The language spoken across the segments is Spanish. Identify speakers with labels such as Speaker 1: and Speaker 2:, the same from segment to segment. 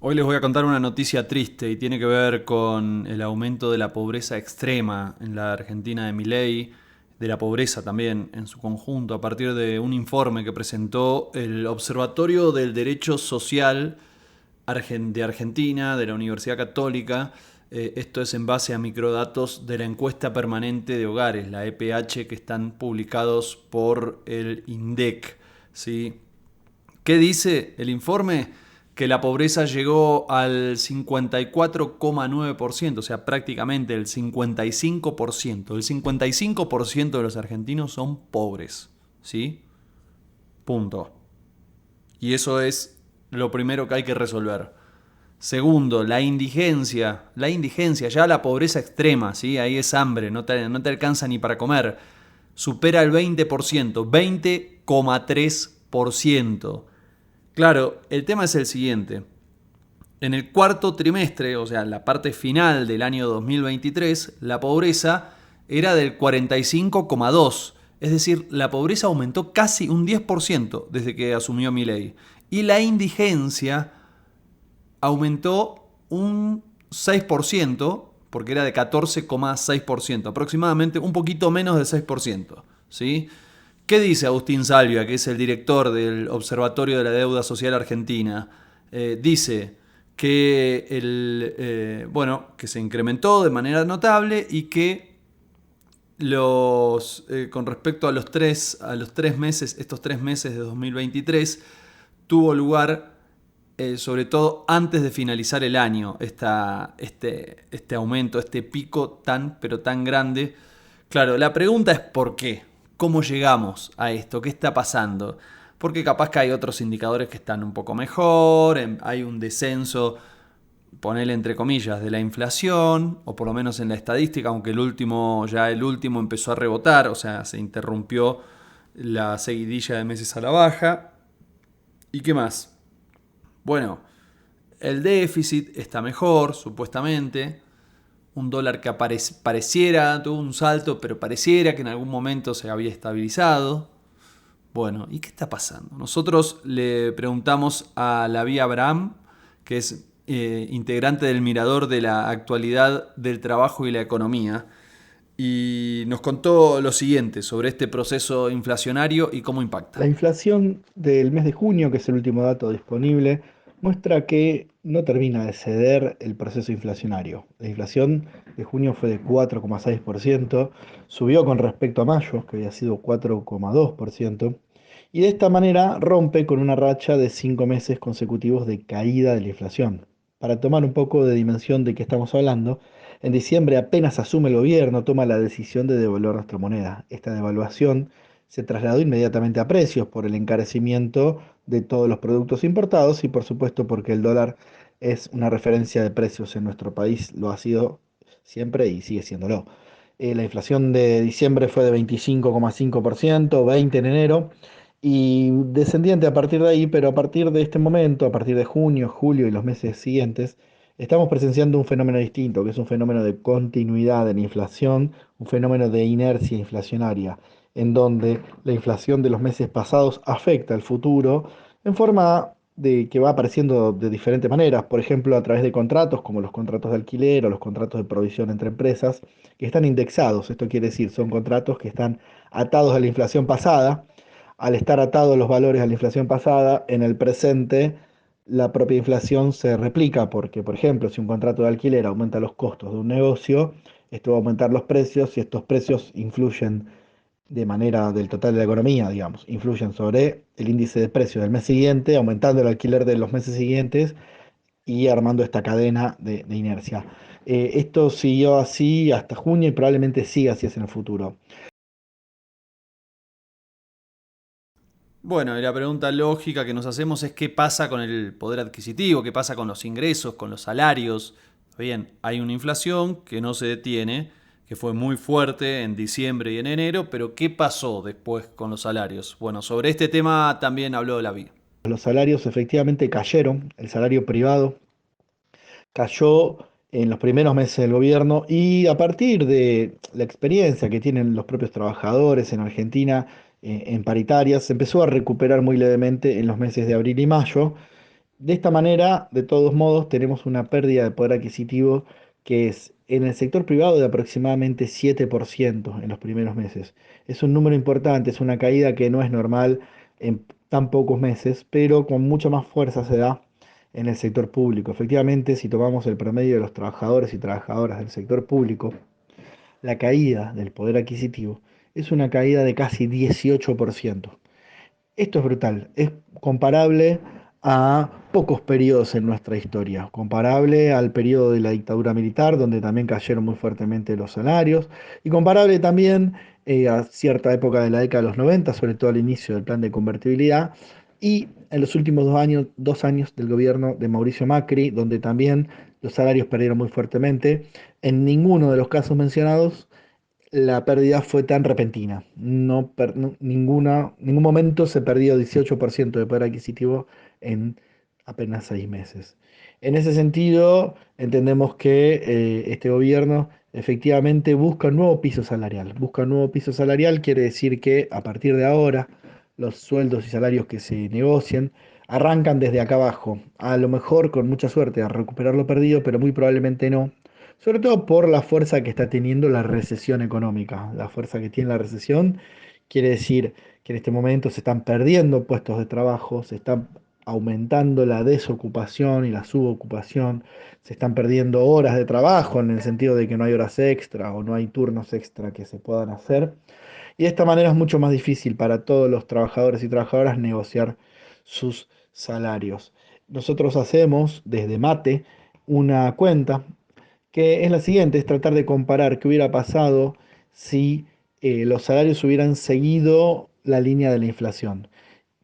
Speaker 1: Hoy les voy a contar una noticia triste y tiene que ver con el aumento de la pobreza extrema en la Argentina de Milei, de la pobreza también en su conjunto, a partir de un informe que presentó el Observatorio del Derecho Social de Argentina, de la Universidad Católica. Esto es en base a microdatos de la encuesta permanente de hogares, la EPH, que están publicados por el INDEC. ¿Sí? ¿Qué dice el informe? Que la pobreza llegó al 54,9%, o sea, prácticamente el 55%. El 55% de los argentinos son pobres, ¿sí? Punto. Y eso es lo primero que hay que resolver. Segundo, la indigencia. La indigencia, ya la pobreza extrema, ¿sí? Ahí es hambre, no te alcanza ni para comer. Supera el 20%, 20,3%. Claro, el tema es el siguiente. En el cuarto trimestre, o sea, en la parte final del año 2023, la pobreza era del 45,2%. Es decir, la pobreza aumentó casi un 10% desde que asumió Milei. Y la indigencia aumentó un 6%, porque era de 14,6%, aproximadamente un poquito menos del 6%. ¿Sí? ¿Qué dice Agustín Salvia, que es el director del Observatorio de la Deuda Social Argentina? Dice que, que se incrementó de manera notable y que con respecto a los tres meses, estos 3 meses de 2023, tuvo lugar, sobre todo antes de finalizar el año, este aumento, este pico pero tan grande. Claro, la pregunta es ¿por qué? ¿Cómo llegamos a esto? ¿Qué está pasando? Porque capaz que hay otros indicadores que están un poco mejor, hay un descenso, ponele entre comillas, de la inflación, o por lo menos en la estadística, aunque el último empezó a rebotar, o sea, se interrumpió la seguidilla de meses a la baja. ¿Y qué más? Bueno, el déficit está mejor, supuestamente. Un dólar que pareciera, tuvo un salto, pero pareciera que en algún momento se había estabilizado. Bueno, ¿y qué está pasando? Nosotros le preguntamos a Lavi Abraham, que es integrante del Mirador de la Actualidad del Trabajo y la Economía, y nos contó lo siguiente sobre este proceso inflacionario y cómo
Speaker 2: La
Speaker 1: impacta.
Speaker 2: inflación del mes de junio, que es el último dato disponible, muestra que no termina de ceder el proceso inflacionario. La inflación de junio fue de 4,6%, subió con respecto a mayo, que había sido 4,2%, y de esta manera rompe con una racha de 5 meses consecutivos de caída de la inflación. Para tomar un poco de dimensión de qué estamos hablando, en diciembre apenas asume el gobierno, toma la decisión de devaluar nuestra moneda. Esta devaluación se trasladó inmediatamente a precios por el encarecimiento de todos los productos importados y por supuesto porque el dólar es una referencia de precios en nuestro país, lo ha sido siempre y sigue siéndolo. La inflación de diciembre fue de 25,5%, 20 en enero y descendiente a partir de ahí, pero a partir de este momento, a partir de junio, julio y los meses siguientes, estamos presenciando un fenómeno distinto, que es un fenómeno de continuidad en la inflación, un fenómeno de inercia inflacionaria en donde la inflación de los meses pasados afecta al futuro en forma de que va apareciendo de diferentes maneras, por ejemplo, a través de contratos como los contratos de alquiler o los contratos de provisión entre empresas que están indexados. Esto quiere decir, son contratos que están atados a la inflación pasada. Al estar atados los valores a la inflación pasada, en el presente la propia inflación se replica porque, por ejemplo, si un contrato de alquiler aumenta los costos de un negocio, esto va a aumentar los precios y estos precios influyen de manera del total de la economía, digamos, influyen sobre el índice de precios del mes siguiente, aumentando el alquiler de los meses siguientes y armando esta cadena de inercia. Esto siguió así hasta junio y probablemente siga así en el futuro.
Speaker 1: Bueno, y la pregunta lógica que nos hacemos es qué pasa con el poder adquisitivo, qué pasa con los ingresos, con los salarios. Bien, hay una inflación que no se detiene, que fue muy fuerte en diciembre y en enero, pero ¿qué pasó después con los salarios? Bueno, sobre este tema también habló Lavi.
Speaker 2: Los salarios efectivamente cayeron, el salario privado cayó en los primeros meses del gobierno y a partir de la experiencia que tienen los propios trabajadores en Argentina en paritarias, se empezó a recuperar muy levemente en los meses de abril y mayo De esta manera, de todos modos, tenemos una pérdida de poder adquisitivo que es en el sector privado de aproximadamente 7% en los primeros meses. Es un número importante, es una caída que no es normal en tan pocos meses, pero con mucha más fuerza se da en el sector público. Efectivamente, si tomamos el promedio de los trabajadores y trabajadoras del sector público, la caída del poder adquisitivo es una caída de casi 18%. Esto es brutal, es comparable a pocos periodos en nuestra historia, comparable al periodo de la dictadura militar, donde también cayeron muy fuertemente los salarios, y comparable también a cierta época de la década de los 90, sobre todo al inicio del plan de convertibilidad, y en los últimos 2 años del gobierno de Mauricio Macri, donde también los salarios perdieron muy fuertemente. En ninguno de los casos mencionados la pérdida fue tan repentina. Ningún momento se perdió 18% de poder adquisitivo en apenas 6 meses. En ese sentido, entendemos que este gobierno efectivamente busca un nuevo piso salarial. Busca un nuevo piso salarial quiere decir que a partir de ahora los sueldos y salarios que se negocien arrancan desde acá abajo. A lo mejor con mucha suerte a recuperar lo perdido, pero muy probablemente no, sobre todo por la fuerza que está teniendo la recesión económica. La fuerza que tiene la recesión quiere decir que en este momento se están perdiendo puestos de trabajo, se está aumentando la desocupación y la subocupación, se están perdiendo horas de trabajo en el sentido de que no hay horas extra o no hay turnos extra que se puedan hacer. Y de esta manera es mucho más difícil para todos los trabajadores y trabajadoras negociar sus salarios. Nosotros hacemos desde Mate una cuenta que es la siguiente, es tratar de comparar qué hubiera pasado si los salarios hubieran seguido la línea de la inflación.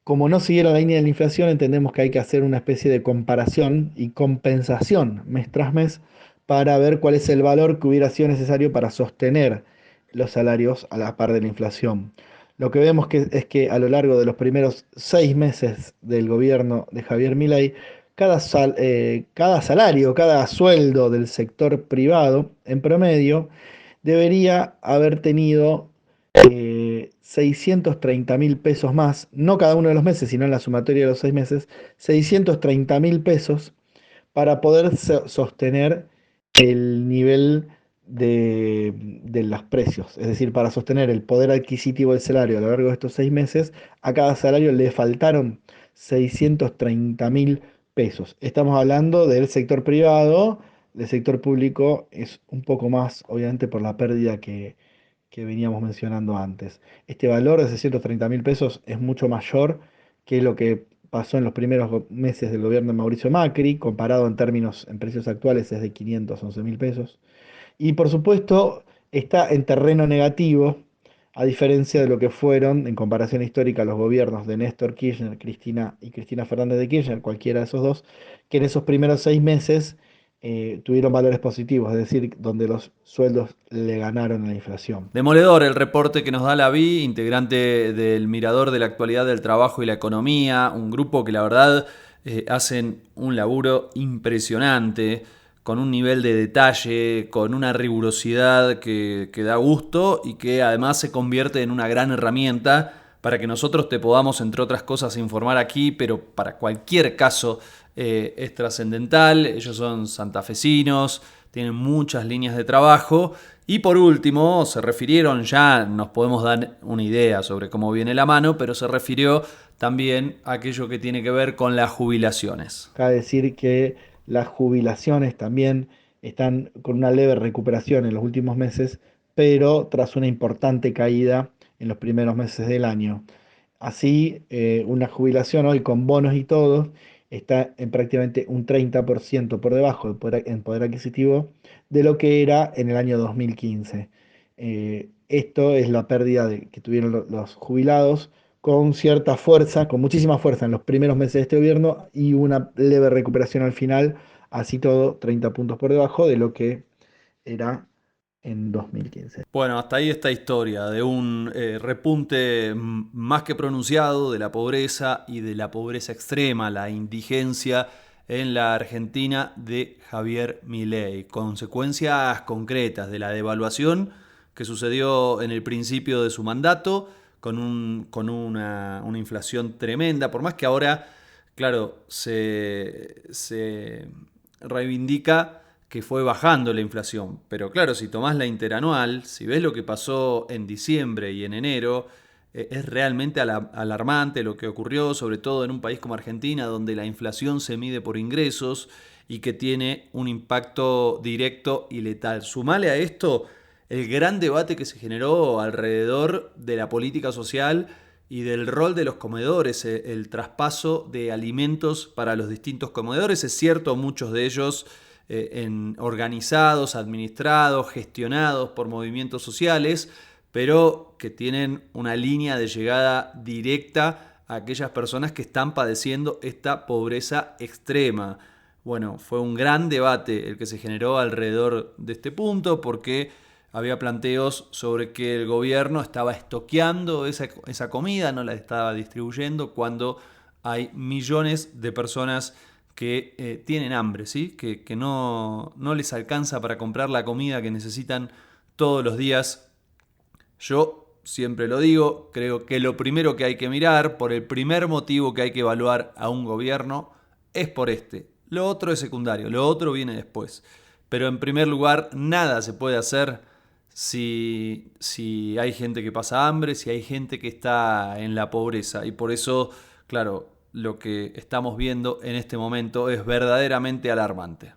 Speaker 2: Como no siguieron la línea de la inflación, entendemos que hay que hacer una especie de comparación y compensación mes tras mes para ver cuál es el valor que hubiera sido necesario para sostener los salarios a la par de la inflación. Lo que vemos es que a lo largo de los primeros 6 meses del gobierno de Javier Milei, cada salario, cada sueldo del sector privado, en promedio, debería haber tenido 630.000 pesos más, no cada uno de los meses, sino en la sumatoria de los 6 meses, 630.000 pesos para poder sostener el nivel de los precios. Es decir, para sostener el poder adquisitivo del salario a lo largo de estos 6 meses, a cada salario le faltaron 630.000 pesos. Estamos hablando del sector privado, del sector público es un poco más, obviamente, por la pérdida que veníamos mencionando antes. Este valor de 630.000 pesos es mucho mayor que lo que pasó en los primeros meses del gobierno de Mauricio Macri, comparado en términos, en precios actuales es de 511.000 pesos. Y por supuesto está en terreno negativo, a diferencia de lo que fueron en comparación histórica los gobiernos de Néstor Kirchner, Cristina Fernández de Kirchner, cualquiera de esos dos, que en esos primeros 6 meses tuvieron valores positivos, es decir, donde los sueldos le ganaron a la inflación.
Speaker 1: Demoledor el reporte que nos da la Vi, integrante del Mirador de la Actualidad del Trabajo y la Economía, un grupo que la verdad hacen un laburo impresionante, con un nivel de detalle, con una rigurosidad que da gusto y que además se convierte en una gran herramienta para que nosotros te podamos, entre otras cosas, informar aquí, pero para cualquier caso es trascendental. Ellos son santafesinos, tienen muchas líneas de trabajo. Y por último, se refirieron, ya nos podemos dar una idea sobre cómo viene la mano, pero se refirió también a aquello que tiene que ver con las jubilaciones.
Speaker 2: Cabe decir que las jubilaciones también están con una leve recuperación en los últimos meses, pero tras una importante caída en los primeros meses del año. Así, una jubilación hoy con bonos y todo está en prácticamente un 30% por debajo en poder adquisitivo de lo que era en el año 2015. Esto es la pérdida que tuvieron los jubilados con cierta fuerza, con muchísima fuerza en los primeros meses de este gobierno y una leve recuperación al final, así todo 30 puntos por debajo de lo que era en 2015.
Speaker 1: Bueno, hasta ahí esta historia de un repunte más que pronunciado de la pobreza y de la pobreza extrema, la indigencia en la Argentina de Javier Milei. Consecuencias concretas de la devaluación que sucedió en el principio de su mandato con una inflación tremenda, por más que ahora claro, se reivindica que fue bajando la inflación. Pero claro, si tomás la interanual, si ves lo que pasó en diciembre y en enero, es realmente alarmante lo que ocurrió, sobre todo en un país como Argentina, donde la inflación se mide por ingresos y que tiene un impacto directo y letal. Sumale a esto el gran debate que se generó alrededor de la política social y del rol de los comedores, el traspaso de alimentos para los distintos comedores. Es cierto, muchos de ellos organizados, administrados, gestionados por movimientos sociales, pero que tienen una línea de llegada directa a aquellas personas que están padeciendo esta pobreza extrema. Bueno, fue un gran debate el que se generó alrededor de este punto porque había planteos sobre que el gobierno estaba estoqueando esa comida, no la estaba distribuyendo cuando hay millones de personas que tienen hambre, ¿sí? Que no les alcanza para comprar la comida que necesitan todos los días. Yo siempre lo digo, creo que lo primero que hay que mirar, por el primer motivo que hay que evaluar a un gobierno, es por este. Lo otro es secundario, lo otro viene después. Pero en primer lugar, nada se puede hacer si hay gente que pasa hambre, si hay gente que está en la pobreza. Y por eso, claro, lo que estamos viendo en este momento es verdaderamente alarmante.